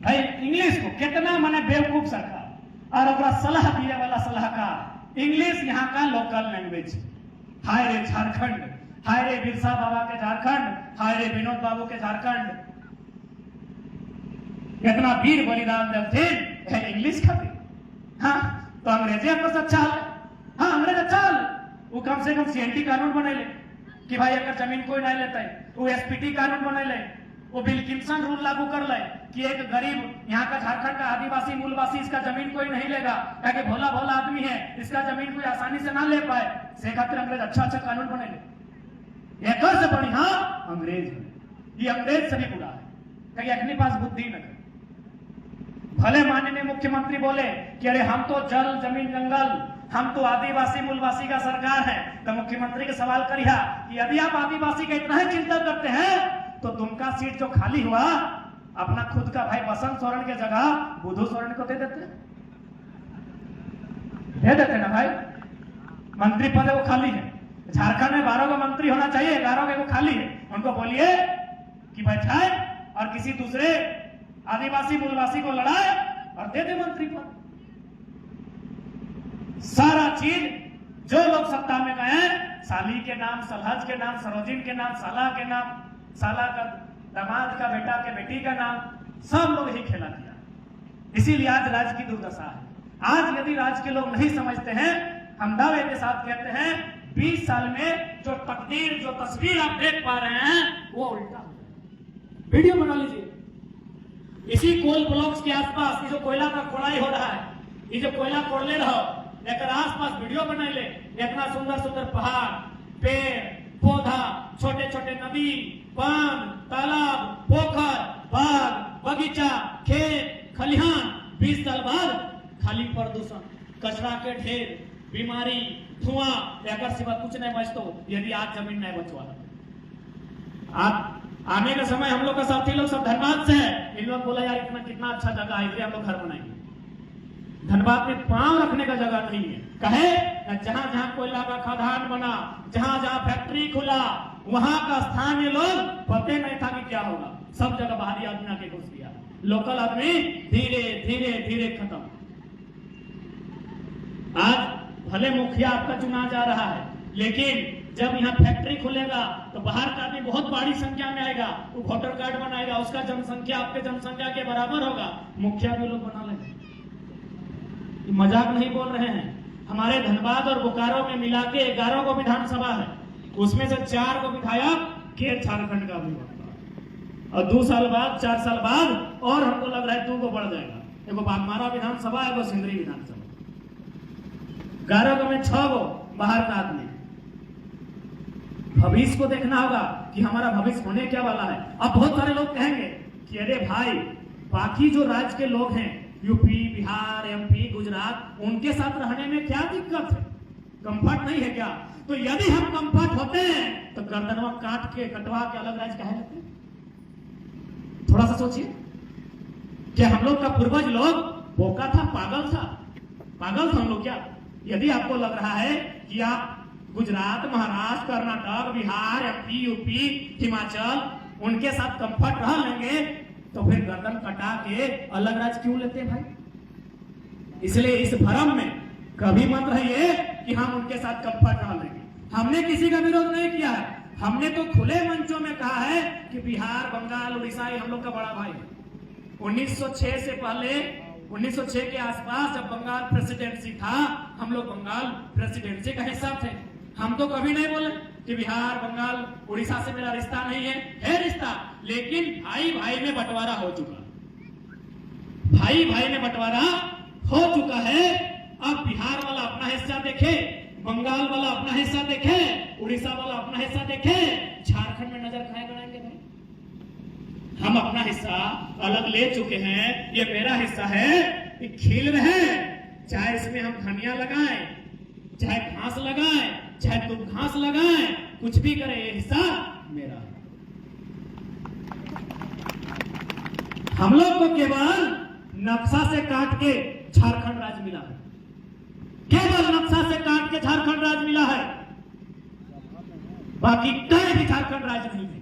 भाई इंग्लिश को कितना माने बेवकूफ सरकार और ओकरा सलाह दिए वाला सलाहकार। इंग्लिश यहाँ का लोकल लैंग्वेज। हाय रे झारखंड, हाय रे बिरसा बाबा के झारखंड, हाय रे विनोद बाबू के झारखंड, कितना वीर बलिदान देते है इंग्लिश खातिर। हाँ तो अंग्रेजी हमको अच्छा है। हाँ अंग्रेज अच्छा है, वो कम से कम सीएनटी कानून बने ले कि भाई अगर जमीन कोई नहीं लेता है, वो एसपीटी कानून बने ले, वो विल्किंसन रूल लागू कर ले कि एक गरीब यहाँ का झारखंड का आदिवासी मूलवासी इसका जमीन कोई नहीं लेगा, ताकि भोला भोला आदमी है इसका जमीन कोई आसानी से ना ले पाए। से खातिर अंग्रेज अच्छा अच्छा कानून बने ले। एक से बड़ी हाँ अंग्रेज, ये अंग्रेज से भी बुरा है, कहीं अपने पास बुद्धि न करे। भले माननीय मुख्यमंत्री बोले कि अरे हम तो जल जमीन जंगल, हम तो आदिवासी मूलवासी का सरकार है, तो मुख्यमंत्री के सवाल करिए कि यदि आप आदिवासी का इतना ही चिंता करते हैं तो दुमका सीट जो खाली हुआ अपना खुद का भाई बसंत सोरेन के जगह बुधू सोरेन को दे देते ना भाई। मंत्री पद वो खाली है, झारखंड में 12 का मंत्री होना चाहिए, 11 का वो खाली है। उनको बोलिए कि बैठाए और किसी दूसरे आदिवासी मूलवासी को लड़ाए और दे दे मंत्री पद। सारा चीज जो लोग सत्ता में गए, साली के नाम, सलहज के नाम, सरोजिन के नाम, साला के नाम, साला का दामाद का बेटा के बेटी का नाम, सब लोग ही खेला किया। इसीलिए आज राज्य की दुर्दशा है। आज यदि राज्य के लोग नहीं समझते हैं, हम दावे के साथ कहते हैं 20 साल में जो तकदीर, जो तस्वीर आप देख पा रहे हैं वो उल्टा हो जाए। वीडियो बना लीजिए। इसी कोल ब्लॉक्स के आसपास जो कोयला का खोदाई हो रहा है, ये जो कोयला कोड़ले रहो, एक आसपास वीडियो बना ले। इतना सुंदर सुंदर पहाड़, पेड़ पौधा, छोटे छोटे नदी, बांध, तालाब, पोखर, बाग, बगीचा, खेत, खलिहान, 20 साल बाद खाली प्रदूषण, कचरा के ढेर, बीमारी, धुआं, एक सिवा कुछ नहीं बचतो यदि आज जमीन नहीं बचवा। आप आने का समय हम लोग का साथी लोग सब धनबाद से है, इन लोग बोला यार इतना कितना अच्छा जगह है, इसलिए हम लोग घर बनाएंगे। धनबाद में पांव रखने का जगह नहीं है। कहे जहां जहां कोयला का खदान बना, जहां जहां फैक्ट्री खुला, वहां का स्थानीय लोग पता नहीं था कि क्या होगा। सब जगह बाहरी आदमी आके घुस गया, लोकल आदमी धीरे धीरे धीरे खत्म। आज भले मुखिया आपका चुना जा रहा है, लेकिन जब यहाँ फैक्ट्री खुलेगा तो बाहर का आदमी बहुत बड़ी संख्या में आएगा, वो वोटर कार्ड बनाएगा, उसका जनसंख्या आपके जनसंख्या के बराबर होगा, मुखिया भी लोग बना लेंगे। मजाक नहीं बोल रहे हैं। हमारे धनबाद और बोकारो में मिला के 11 को विधानसभा है, उसमें से 4 को विधायक के झारखंड का भी बनता है। और 2 साल बाद, 4 साल बाद और हमको लग रहा है 2 को बढ़ जाएगा। एगो बागमारा विधानसभा, एगो सिंदरी विधानसभा। 11 में 6 को बाहर का आदमी। भविष्य को देखना होगा कि हमारा भविष्य होने क्या वाला है। अब बहुत सारे लोग कहेंगे कि अरे भाई बाकी जो राज्य के लोग हैं, यूपी, बिहार, एमपी, गुजरात, उनके साथ रहने में क्या दिक्कत है, कंफर्ट नहीं है क्या? तो यदि हम कंफर्ट होते हैं तो गर्दनवा काट के कटवा के अलग राज्य कहे लेते हैं? थोड़ा सा सोचिए, क्या हम लोग का पूर्वज लोग बोका था, पागल था हम लोग क्या? यदि आपको लग रहा है कि आप गुजरात, महाराष्ट्र, कर्नाटक, बिहार, एमपी, यूपी, हिमाचल उनके साथ कंफर्ट रह लेंगे तो फिर गर्दन कटा के अलग राज्य क्यों लेते हैं भाई? इसलिए इस भ्रम में कभी मत रहिए कि हम उनके साथ कंफर्ट रह लेंगे। हमने किसी का विरोध नहीं किया है, हमने तो खुले मंचों में कहा है कि बिहार, बंगाल, उड़ीसा ये हम लोग का बड़ा भाई है। 1906 से पहले, 1906 के आसपास जब बंगाल प्रेसिडेंसी था, हम लोग बंगाल प्रेसिडेंसी का हिस्सा थे। हम तो कभी नहीं बोले कि बिहार, बंगाल, उड़ीसा से मेरा रिश्ता नहीं है रिश्ता, लेकिन भाई भाई में बंटवारा हो चुका, भाई भाई में बंटवारा हो चुका है। अब बिहार वाला अपना हिस्सा देखे, बंगाल वाला अपना हिस्सा देखे, उड़ीसा वाला अपना हिस्सा देखे, झारखंड में नजर खाए गड़ाएंगे भाई। हम अपना हिस्सा अलग ले चुके हैं, ये मेरा हिस्सा है, ये खिल रहे हैं। चाहे इसमें हम धनिया लगाएं, चाहे घास लगाएं, चाहे तुम घास लगाएं, कुछ भी करें, ये हिस्सा मेरा है। हम लोग को केवल नक्शा से काट के झारखंड राज्य मिला है, केवल नक्शा से काट के झारखंड राज्य मिला है, बाकी कहीं भी झारखंड राज्य नहीं है।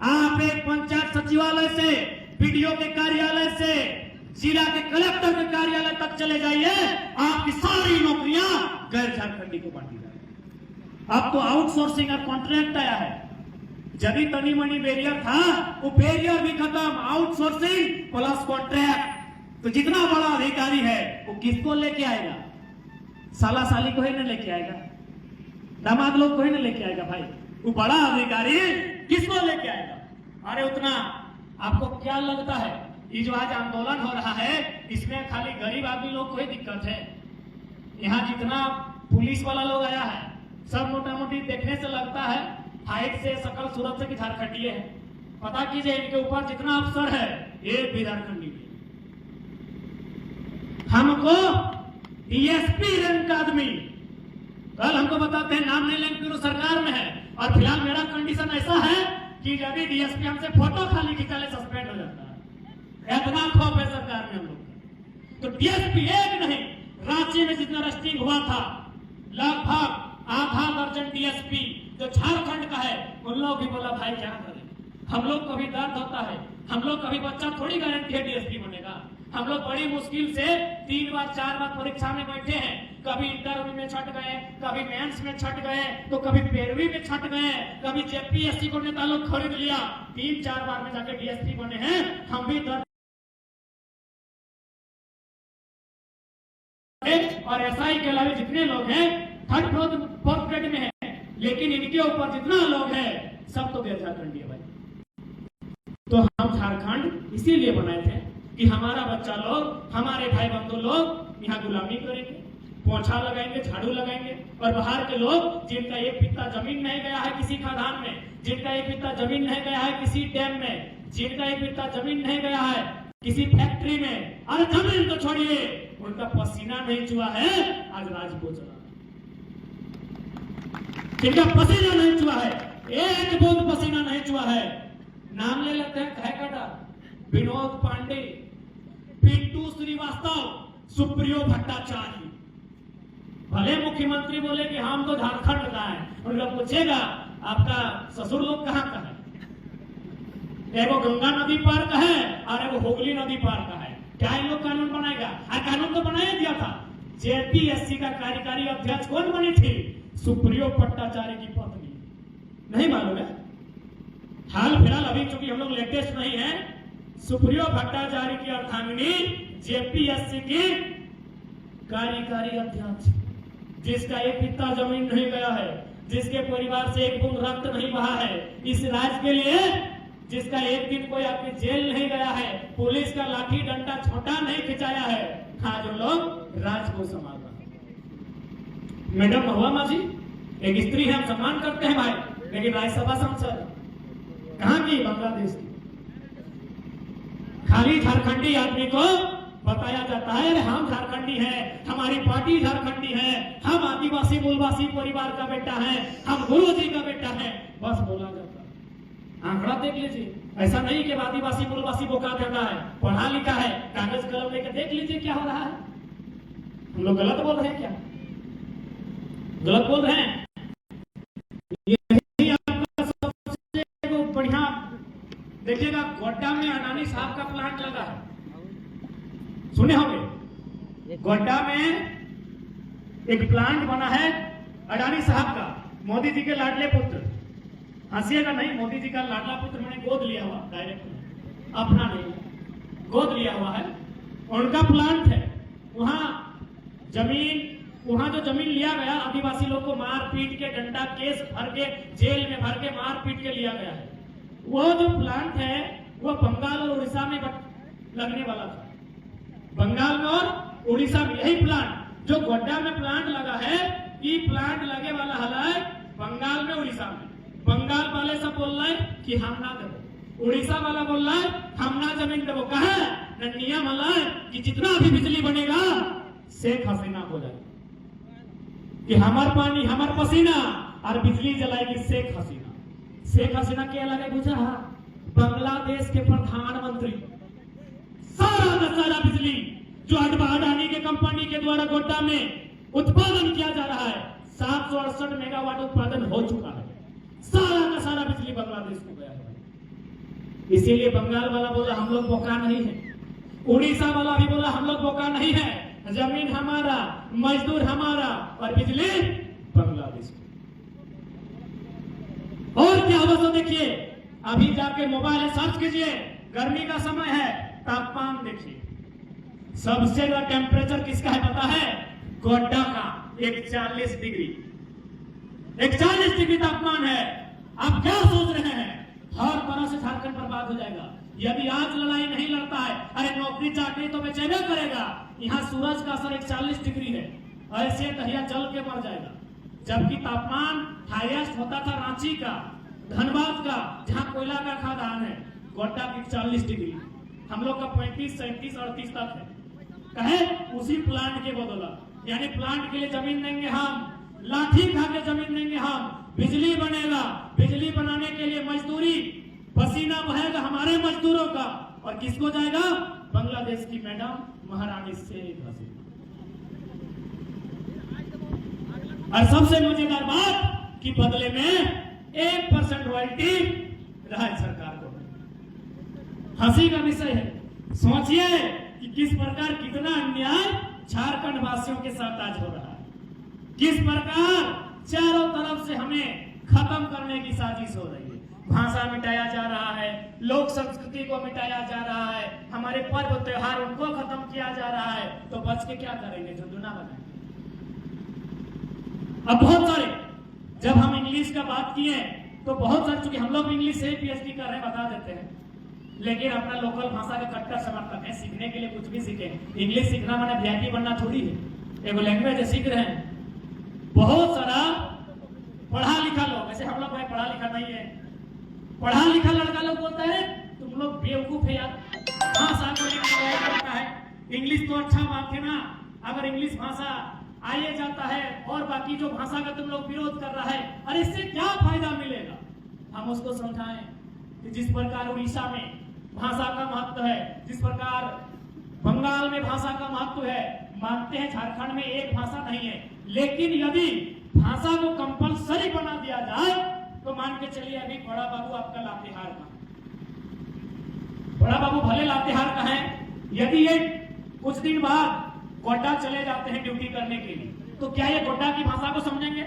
आप एक पंचायत सचिवालय से बीडीओ के कार्यालय से जिला के कलेक्टर के कार्यालय तक चले जाइए, आपकी सारी नौकरियां गैर झारखंडी को बांटी जा रही। अब तो आउटसोर्सिंग और कॉन्ट्रैक्ट आया है। जदी तनी मनी बैरियर था, वो बैरियर भी खत्म, आउटसोर्सिंग प्लस कॉन्ट्रैक्ट। तो जितना बड़ा अधिकारी है वो किसको लेके आएगा? साला साली को ही नहीं लेके आएगा, दामाद लोग को ही नहीं लेके आएगा भाई। वो बड़ा अधिकारी किसको लेके आएगा? अरे उतना आपको क्या लगता है ये जो आज आंदोलन हो रहा है इसमें खाली गरीब आदमी लोग को ही दिक्कत है? यहाँ जितना पुलिस वाला लोग आया है सब मोटा मोटी देखने से लगता है, हाइट से, शकल सूरत से कि झारखंडी है। पता कीजिए इनके ऊपर जितना अफसर है एक भी झारखंडी नहीं। हमको डीएसपी रैंक का आदमी कल हमको बताते हैं, नाम नहीं लेंगे फिर सरकार में है। और फिलहाल मेरा कंडीशन ऐसा है कि यदि डीएसपी हमसे फोटो खाली खिंचा ले सस्पेंड हो जाता है। इतना खौफ है सरकार में हम लोग। तो डीएसपी एक नहीं, रांची में जितना रस्टिंग हुआ था लगभग आधा दर्जन डीएसपी जो झारखंड का है, उन लोग भी बोला भाई क्या करें, हम लोग को भी दर्द होता है, हम लोग कभी बच्चा थोड़ी गारंटी है डीएसपी बनेगा। हम लोग बड़ी मुश्किल से 3 बार 4 बार परीक्षा में बैठे हैं, कभी इंटरव्यू में छट गए, कभी मेंस में छट गए, तो कभी 13वीं में छट गए, कभी जेपीएससी को नेता लोग खरीद लिया, 3-4 बार में जाके डीएसपी बने हैं। हम भी दर्द और एसआई के अलावा जितने लोग हैं 3rd 4th ग्रेड में है, लेकिन इनके ऊपर जितना लोग है सब तो गैर झारखंडी है भाई। तो हम झारखंड इसीलिए बनाए थे कि हमारा बच्चा लोग, हमारे भाई बंधु लोग यहाँ गुलामी करेंगे, पोछा लगाएंगे, झाड़ू लगाएंगे। और बाहर के लोग जिनका एक पिता जमीन नहीं गया है किसी खदान में, जिनका एक पिता जमीन नहीं गया है किसी डैम में, जिनका एक पिता जमीन नहीं गया है किसी फैक्ट्री में, अरे जमीन तो छोड़िए, उनका पसीना नहीं चुहा है आज राज को चला, जिनका पसीना नहीं चुहा है, एक बूंद पसीना नहीं चुहा है, नाम ले लेते हैं कहे काटा, विनोद पांडे, पिंटू श्रीवास्तव, सुप्रियो भट्टाचार्य। भले मुख्यमंत्री बोले कि हम तो झारखंड का है, उनका पूछेगा आपका ससुर लोग कहाँ का है? एगो गंगा नदी पार का है और एगो हुगली नदी पार का है। क्या इन लोग कानून बनाएगा? कानून तो बनाया दिया था। जेपीएससी का कार्यकारी अध्यक्ष कौन बनी थी? सुप्रियो भट्टाचार्य की पत्नी। नहीं मालूम है? हाल फिलहाल अभी चूंकि हम लोग लेटेस्ट नहीं है, सुप्रियो भट्टाचार्य की अर्धांगिनी जेपीएससी की कार्यकारी अध्यक्ष, जिसका एक पिता जमीन नहीं गया है, जिसके परिवार से एक बूंद रक्त नहीं बहा है, इस राज्य के लिए जिसका एक दिन कोई आपकी जेल नहीं गया है, पुलिस का लाठी डंडा छोटा नहीं खिंचाया है, आज वो लोग राज को संभाल रहा है। मैडम महुआ माँ जी एक स्त्री है, हम सम्मान करते हैं भाई, लेकिन राज्यसभा सांसद कहाँ की? बांग्लादेश की। खाली झारखंडी आदमी को बताया जाता है अरे हम झारखंडी हैं, हमारी पार्टी झारखंडी है, हम आदिवासी मूलवासी परिवार का बेटा है, हम गुरु जी का बेटा है, बस बोला जाता है। आंकड़ा देख लीजिए, ऐसा नहीं कि आदिवासी मूलवासी बोका देता है, पढ़ा लिखा है, कागज कलम लेकर देख लीजिए क्या हो रहा है। हम लोग गलत बोल रहे हैं क्या? गलत बोल रहे हैं? यही आपका सबसे बढ़िया देखिएगा, गोड्डा में अडानी साहब का प्लांट लगा है, सुने होंगे। गोड्डा में एक प्लांट बना है अडानी साहब का, मोदी जी के लाडले पुत्र, हंसिएगा नहीं, मोदी जी का लाडला पुत्र मैंने गोद लिया हुआ, डायरेक्ट अपना नहीं, गोद लिया हुआ है, उनका प्लांट है। वहां जो जमीन लिया गया, आदिवासी लोग को मार पीट के, डंडा केस भर के, जेल में भर के मार पीट के लिया गया है। वो जो प्लांट है वो बंगाल और उड़ीसा में लगने वाला था, बंगाल में और उड़ीसा में। यही प्लांट जो गोड्डा में प्लांट लगा है, ये प्लांट लगे वाला है बंगाल में, उड़ीसा में। बंगाल वाले सब बोल रहे हैं कि हम ना देवो, उड़ीसा वाला बोल रहा है हम ना जमीन देवो। कहा न नियम है कि जितना भी बिजली बनेगा शेख हसीना हो जाए, कि हमार पानी हमार पसीना और बिजली जलाएगी शेख हसीना। शेख हसीना क्या लगे बुझा? बांग्लादेश के प्रधानमंत्री। सारा का सारा बिजली जो अडानी के कंपनी के द्वारा गोड्डा में उत्पादन किया जा रहा है, 768 मेगावाट उत्पादन हो चुका है। सारा का सारा बिजली बांग्लादेश को गया है। इसीलिए बंगाल वाला बोला हम लोग बोका नहीं है, उड़ीसा वाला भी बोला हम लोग बोका नहीं है, जमीन हमारा, मजदूर हमारा और बिजली बांग्लादेश की। और क्या हुआ तो देखिए, अभी जाके मोबाइल सर्च कीजिए, गर्मी का समय है, तापमान देखिए, सबसे ज्यादा टेम्परेचर किसका है पता है? गोड्डा का 41 डिग्री, 41 डिग्री तापमान है। आप क्या सोच रहे हैं? हर तरह से झारखंड बर्बाद हो जाएगा यदि आज लड़ाई नहीं लड़ता है। अरे नौकरी चाकरी तो बेचैन करेगा, यहाँ सूरज का असर 41 डिग्री है, ऐसे दहिया जल के मर जाएगा। जबकि तापमान हाईएस्ट होता था रांची का, धनबाद का, जहाँ कोयला का खदान है, गोड्डा की 40 डिग्री, हम लोग का 35, 37, 38 तक है। कहे उसी प्लांट के बदौलत, यानी प्लांट के लिए जमीन देंगे हम, लाठी खा के जमीन देंगे हम, बिजली बनेगा, बिजली बनाने के लिए मजदूरी, पसीना बहेगा हमारे मजदूरों का, और किसको जाएगा? बांग्लादेश की मैडम महारानी शेख हसीना। और सबसे मजेदार बात कि बदले में 1% रॉयल्टी राज्य सरकार को। हंसी का विषय है, सोचिए कि किस प्रकार कितना अन्याय झारखंड वासियों के साथ आज हो रहा है, किस प्रकार चारों तरफ से हमें खत्म करने की साजिश हो रही है। भाषा मिटाया जा रहा है, लोक संस्कृति को मिटाया जा रहा है, हमारे पर्व त्योहार उनको खत्म किया जा रहा है, तो बच के क्या करेंगे? झुंझुना बनाएंगे। अब बहुत सारे, जब हम इंग्लिश का बात किए तो बहुत सारे, चूंकि हम लोग इंग्लिश से पीएचडी कर रहे हैं, बता देते हैं, लेकिन अपना लोकल भाषा के कट्टर समर्थक है, सीखने के लिए कुछ भी सीखे। इंग्लिश सीखना माने वीआईपी बनना थोड़ी है, एगो लैंग्वेज है, सीख रहे हैं। बहुत सारा पढ़ा लिखा लोग, वैसे हम लोग भाई पढ़ा लिखा नहीं है, पढ़ा लिखा लड़का लोग बोलता है तुम लोग बेवकूफ है यार, भाषा को लेकर है, इंग्लिश तो अच्छा बात है ना, अगर इंग्लिश भाषा आइए जाता है और बाकी जो भाषा का तुम लोग विरोध कर रहा है, अरे इससे क्या फायदा मिलेगा? हम उसको समझाएं कि जिस प्रकार उड़ीसा में भाषा का महत्व है, जिस प्रकार बंगाल में भाषा का महत्व है, मानते हैं झारखंड में एक भाषा नहीं है, लेकिन यदि भाषा को कंपलसरी बना दिया जाए तो मान के चलिए, अभी बड़ा बाबू आपका लातेहार का, बड़ा बाबू भले लातेहार का है, यदि ये कुछ दिन बाद गोड्डा चले जाते हैं ड्यूटी करने के लिए, तो क्या ये गोड्डा की भाषा को समझेंगे?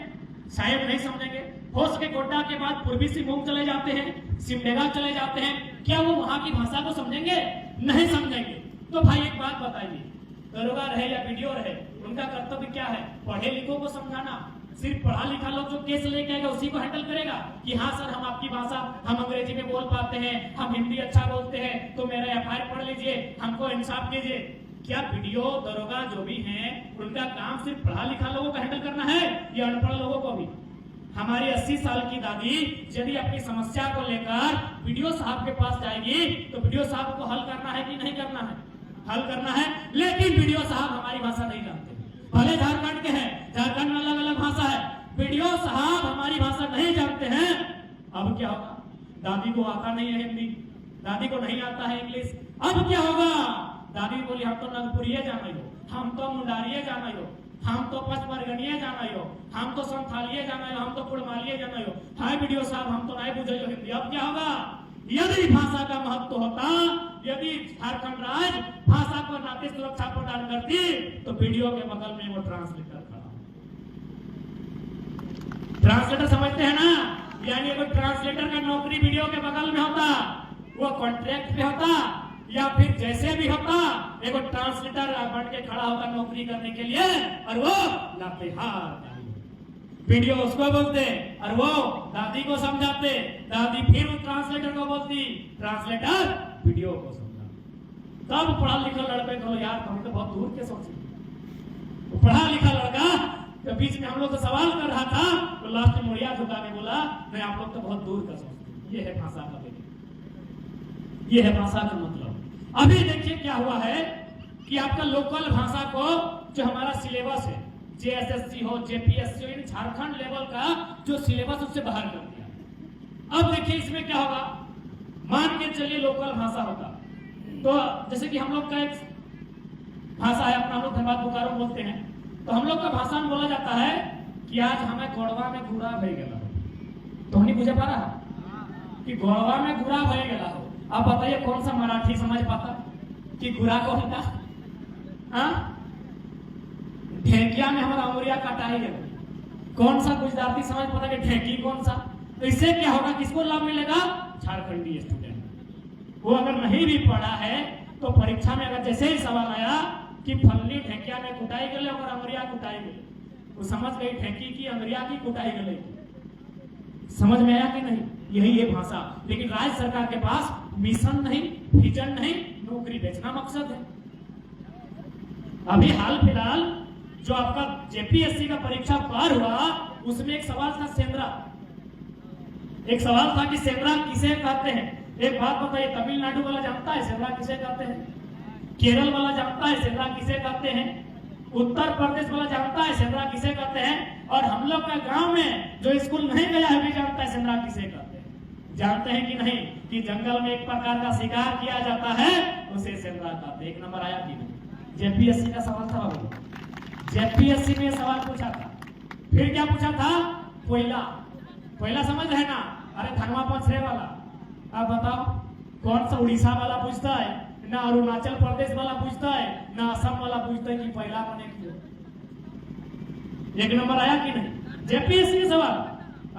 शायद नहीं समझेंगे। हो सके गोड्डा के बाद पूर्वी सिंहभूम चले जाते हैं, सिमडेगा चले जाते हैं, क्या वो वहां की भाषा को समझेंगे? नहीं समझेंगे। तो भाई एक बात बताइए, दरोगा रहे या वीडियो रहे, उनका कर्तव्य क्या है? पढ़े लिखों को समझाना। सिर्फ पढ़ा लिखा लोग जो केस लेके आएगा उसी को हैंडल करेगा कि हाँ सर हम आपकी भाषा, हम अंग्रेजी में बोल पाते हैं, हम हिंदी अच्छा बोलते हैं, तो मेरा एफआईआर पढ़ लीजिए, हमको इंसाफ कीजिए। क्या वीडियो दरोगा जो भी हैं उनका काम सिर्फ पढ़ा लिखा लोगों को हैंडल करना है या अनपढ़ लोगों को भी? हमारी 80 साल की दादी यदि अपनी समस्या को लेकर वीडियो साहब के पास जाएगी तो वीडियो साहब को हल करना है कि नहीं करना है? हल करना है, लेकिन वीडियो साहब हमारी भाषा नहीं जानते। भले झारखंड के हैं, झारखंड में अलग अलग भाषा है, वीडियो साहब हमारी भाषा नहीं जानते हैं। अब क्या होगा? दादी को आता नहीं है हिंदी, दादी को नहीं आता है इंग्लिश, अब क्या होगा? दादी बोली हम तो नगपुरिये जाना हो, हम तो मुंडारिये जाना हो, हम तो पचमरगनिये जाना हो, हम तो संथालिये जाना हो, हम तो कुड़मालिये जाना हो। हाय वीडियो साहब हम तो नहीं बुझे हिंदी। अब क्या होगा? यदि भाषा का महत्व होता, यदि झारखंड राज्य भाषा को नाते सुरक्षा प्रदान करती तो वीडियो के बगल में वो ट्रांसलेटर खड़ा। ट्रांसलेटर समझते हैं ना, यानी अगर ट्रांसलेटर का नौकरी वीडियो के बगल में होता, वो कॉन्ट्रैक्ट पे होता या फिर जैसे भी होता, एक ट्रांसलेटर बन के खड़ा होगा नौकरी करने के लिए, और वो लातेहार वीडियो उसको बोलते और वो दादी को समझाते, दादी फिर उस ट्रांसलेटर को बोलती, ट्रांसलेटर वीडियो को समझाता। तब पढ़ा लिखा लड़के को यार हम तो बहुत दूर के सोचे। पढ़ा लिखा लड़का तो बीच में हम लोग तो सवाल कर रहा था, तो लास्ट में मुड़िया झुका के बोला नहीं आप लोग तो बहुत दूर का सोचते। ये है भाषा का मतलब, ये है भाषा का मतलब। अभी देखिए क्या हुआ है कि आपका लोकल भाषा को जो हमारा सिलेबस है, जेएसएससी हो, जेपीएससी हो, झारखंड लेवल का जो सिलेबस उससे बाहर कर दिया। अब देखिए इसमें क्या होगा, मान के चलिए लोकल भाषा होता तो जैसे कि हम लोग का एक भाषा है अपना, हम लोग धनबाद बोकारो बोलते हैं, तो हम लोग का भाषा में बोला जाता है कि आज हमें गोड़वा में घुरा भय गया। तो नहीं बुझे पा रहा कि गोड़वा में घुरा भय गया हो, अब बताइए कौन सा मराठी समझ पाता कि गुरा कौन था? हाँ, ढेकिया में हमारा अंगुरिया कटाई है। कौन सा गुजराती समझ पाता कि ढेकी कौन सा? तो इससे क्या होगा, किसको लाभ मिलेगा? झारखंडी स्टूडेंट। वो अगर नहीं भी पढ़ा है तो परीक्षा में अगर जैसे ही सवाल आया कि फलनी ढेकिया में कुटाई गले और अंगुरिया कुटाई गले, वो समझ गई ढेकी की अंगुरिया की कुटाई गले। समझ में आया कि नहीं? यही है भाषा। लेकिन राज्य सरकार के पास मिशन नहीं, विजन नहीं, नौकरी बेचना मकसद है। अभी हाल फिलहाल जो आपका जेपीएससी का परीक्षा पार हुआ, उसमें एक सवाल था सेंद्रा। एक सवाल था कि सेंद्रा किसे कहते हैं? एक बात बताइए, तमिलनाडु वाला जानता है सेंद्रा किसे कहते हैं? केरल वाला जानता है सेंद्रा किसे कहते हैं? उत्तर प्रदेश वाला जानता है सेंद्रा किसे कहते हैं? और हम लोग का गांव में जो स्कूल नहीं गया है भी जानता है सेंद्रा किसे कहते हैं। जानते हैं कि नहीं कि जंगल में एक प्रकार का शिकार किया जाता है, उसे सेंद्रा कहते हैं। एक नंबर आया कि नहीं? जेपीएससी का सवाल था बाबू। जेपीएससी में सवाल पूछा था। फिर क्या पूछा था? कोयला। कोयला समझ रहे ना? अरे धनवा पछरे वाला। अब बताओ कौन सा उड़ीसा वाला पूछता है, ना अरुणाचल प्रदेश वाला पूछता है, ना असम वाला पूछता है कि पहला बने क्यों? एक नंबर आया कि नहीं? जेपीएससी के सवाल।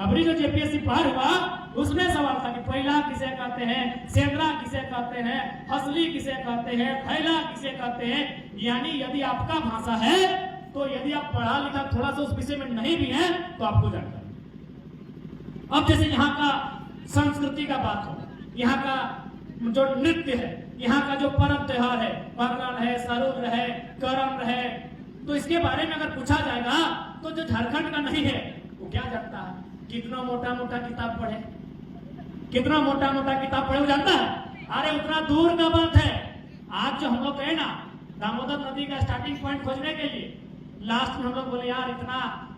अभी जो जेपीएससी पार हुआ उसमें सवाल था कि पहला किसे कहते हैं, सेंद्रा किसे कहते हैं, हसली किसे कहते हैं, थैला किसे कहते हैं। यानी यदि आपका भाषा है तो यदि आप पढ़ा लिखा थोड़ा सा उस विषय में नहीं भी है तो आपको जानकारी। अब जैसे यहाँ का संस्कृति का बात हो, यहाँ का जो नृत्य है, यहाँ का जो पर्व त्योहार है, बरगन है, सरूर है, करम है, तो इसके बारे में अगर पूछा जाएगा तो जो झारखंड का नहीं है वो क्या जानता है? कितना मोटा मोटा किताब पढ़े, कितना मोटा मोटा किताब पढ़े वो जानता है? अरे उतना दूर का बात है। आज जो हम लोग गए ना दामोदर नदी का स्टार्टिंग पॉइंट खोजने के लिए, लास्ट में हम लोग बोले यार इतना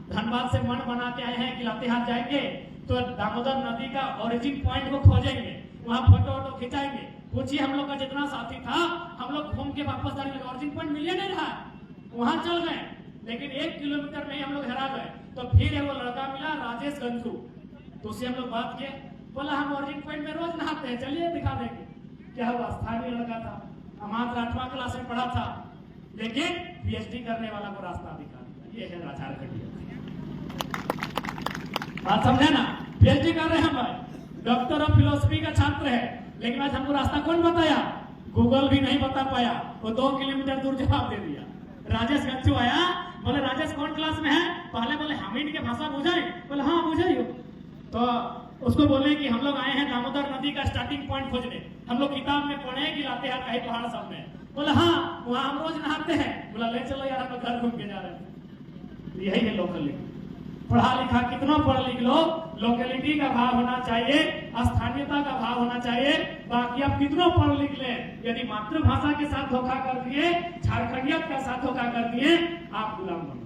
धनबाद से मन बना के आए हैं कि लातेहार जाएंगे तो दामोदर नदी का ओरिजिन पॉइंट को खोजेंगे, वहां फोटो वोटो खिंचाएंगे। पूछिए हम लोग का जितना साथी था, हम लोग घूम के वापस जाने लगे, ओरिजिन पॉइंट मिल नहीं रहा, वहां चल गए, लेकिन 1 किलोमीटर में ही हम लोग हरा गए। तो फिर वो लड़का मिला राजेश गंजू, तो उससे हम लोग बात किए, बोला हम ओरिजिन पॉइंट में रोज नहाते हैं, चलिए दिखा देंगे। क्या हुआ? स्थानीय लड़का था, मात्र 8वां क्लास में पढ़ा था, लेकिन पीएचडी करने वाला को रास्ता दिखा दिया। ये है झारखंड। बात समझे ना? पीएचडी कर रहे हैं भाई, डॉक्टर ऑफ फिलोसफी का छात्र है, लेकिन आज हमको रास्ता कौन बताया? गूगल भी नहीं बता पाया, वो 2 किलोमीटर दूर जवाब दे दिया। राजेश गच्चू आया, बोले राजेश कौन क्लास में है? पहले बोले हम इनके भाषा बुझाए, बोले हाँ बुझाइयो। तो उसको बोले कि हम लोग आए हैं दामोदर नदी का स्टार्टिंग पॉइंट खोजने, हम लोग किताब में पढ़े कि लातेहार कहीं पहाड़ सब में। बोला हाँ वहाँ हम रोज नहाते हैं। बोला ले चलो यार हम लोग घर घूम के जा रहे हैं। यही है लोकलिटी। पढ़ा लिखा कितना पढ़ लिख लो, लोकेलिटी का भाव होना चाहिए, स्थानीयता का भाव होना चाहिए। बाकी आप कितना पढ़ लिख ले, यदि मातृभाषा के साथ धोखा कर दिए, झारखंडियत के साथ धोखा कर दिए, आप गुलाम बन